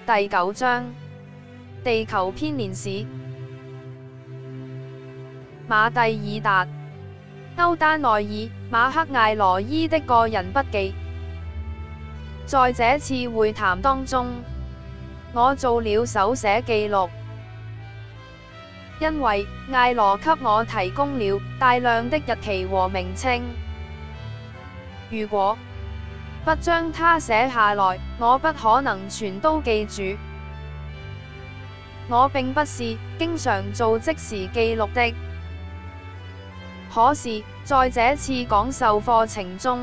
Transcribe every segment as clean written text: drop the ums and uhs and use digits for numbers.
第9章地球編年史。馬蒂爾達、歐丹內爾、馬克艾羅伊的個人筆記。在這次會談當中，我做了手寫記錄，因為艾羅給我提供了大量的日期和名稱。如果不將它寫下來，我不可能全都記住。我並不是經常做即時記錄的，可是在這次講授課程中，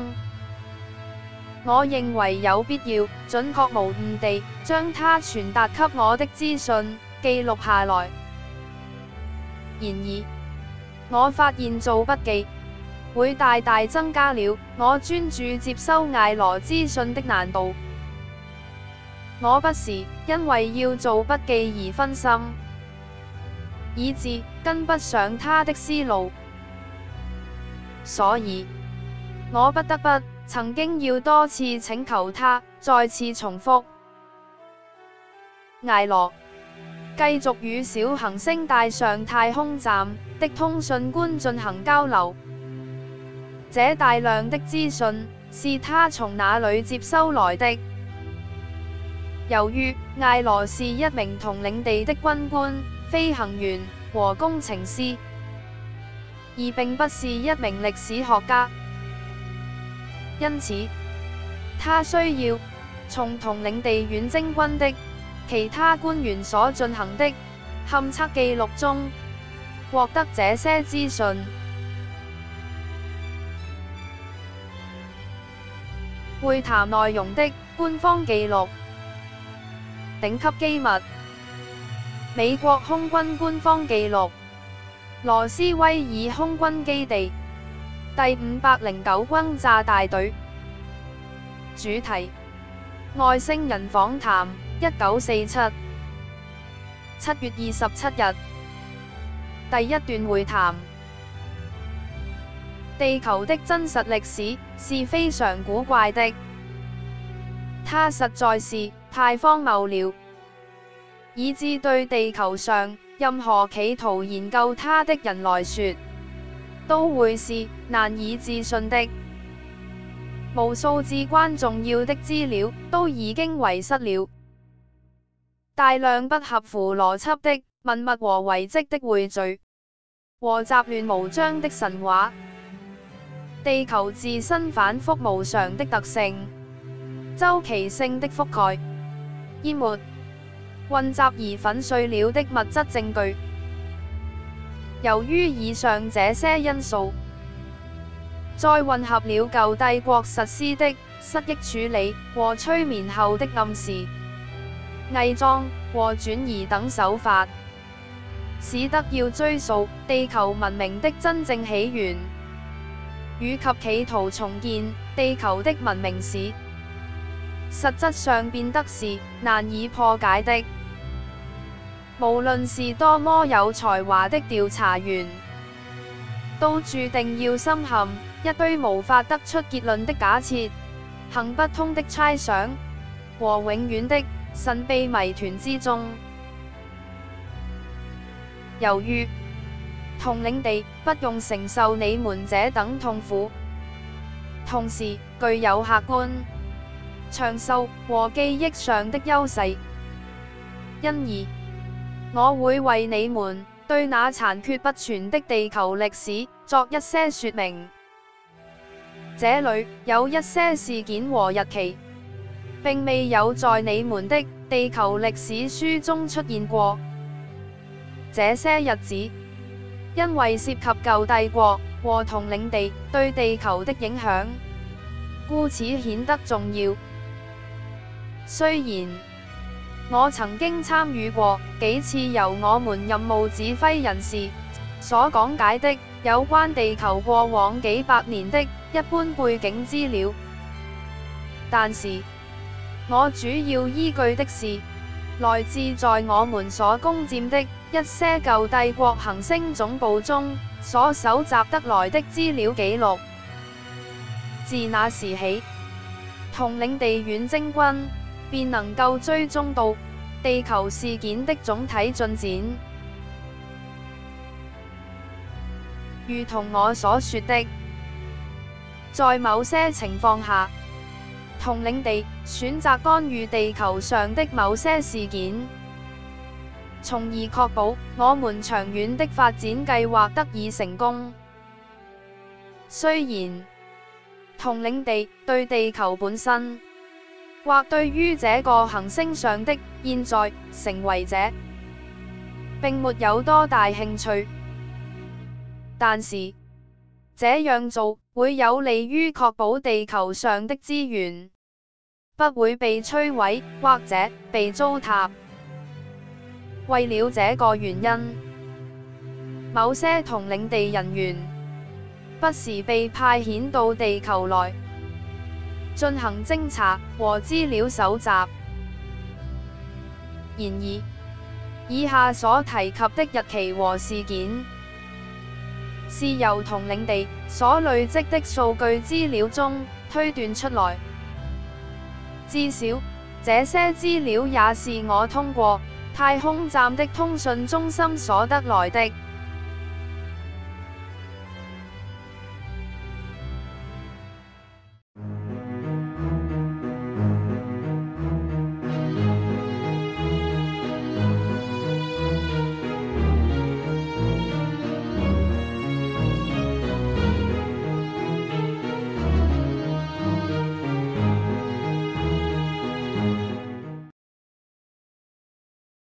我認為有必要準確無誤地將它傳達給我的資訊記錄下來。然而，我發現做筆記會大大增加了我專注接收艾羅資訊的難度。我不是因為要做筆記而分心，以致跟不上他的思路，所以我不得不曾經要多次請求他再次重複。艾羅繼續與小行星帶上太空站的通訊官進行交流。這大量的資訊是他從哪裡接收來的？由於艾羅是一名同領地的軍官、飛行員和工程師，而並不是一名歷史學家，因此他需要從同領地遠征軍的其他官員所進行的勘測記錄中獲得這些資訊。會談內容的官方記錄。頂級機密。美國空軍官方記錄。羅斯威爾空軍基地第509轟炸大隊。主題：外星人訪談。1947 7月27日。第一段會談。地球的真實歷史是非常古怪的，它實在是太荒謬了，以致對地球上任何企圖研究它的人來說，都會是難以置信的。無數至關重要的資料都已經遺失了，大量不合乎邏輯的文物和遺跡的匯聚，和雜亂無章的神話。地球自身反覆無常的特性，周期性的覆蓋、淹沒、混雜而粉碎了的物質證據。由於以上這些因素，再混合了舊帝國實施的失憶處理和催眠後的暗示、偽裝和轉移等手法，使得要追溯地球文明的真正起源，以及企圖重建地球的文明史，實質上變得是難以破解的。無論是多麼有才華的調查員，都注定要深陷一堆無法得出結論的假設、行不通的猜想和永遠的神秘謎團之中。由於同領地不用承受你們這等痛苦，同時具有客觀、長壽和記憶上的優勢，因而我會為你們對那殘缺不全的地球歷史作一些說明。這裡有一些事件和日期，並未有在你們的地球歷史書中出現過。這些日子因為涉及舊帝國和同領地對地球的影響，故此顯得重要。雖然我曾經參與過幾次由我們任務指揮人士所講解的有關地球過往幾百年的一般背景資料，但是我主要依據的是來自在我們所攻佔的一些舊帝國行星總部中所搜集得來的資料記錄。自那時起，同領地遠征軍便能夠追蹤到地球事件的總體進展。如同我所說的，在某些情況下，統領地選擇干預地球上的某些事件，從而確保我們長遠的發展計劃得以成功。雖然統領地對地球本身，或對於這個行星上的現在成為者，並沒有多大興趣，但是這樣做會有利於確保地球上的資源不會被摧毀或者被糟蹋。為了這個原因，某些統領地人員不時被派遣到地球來進行偵查和資料搜集。然而，以下所提及的日期和事件，是由統領地所累積的數據資料中推斷出來。至少，這些資料也是我通過太空站的通訊中心所得來的。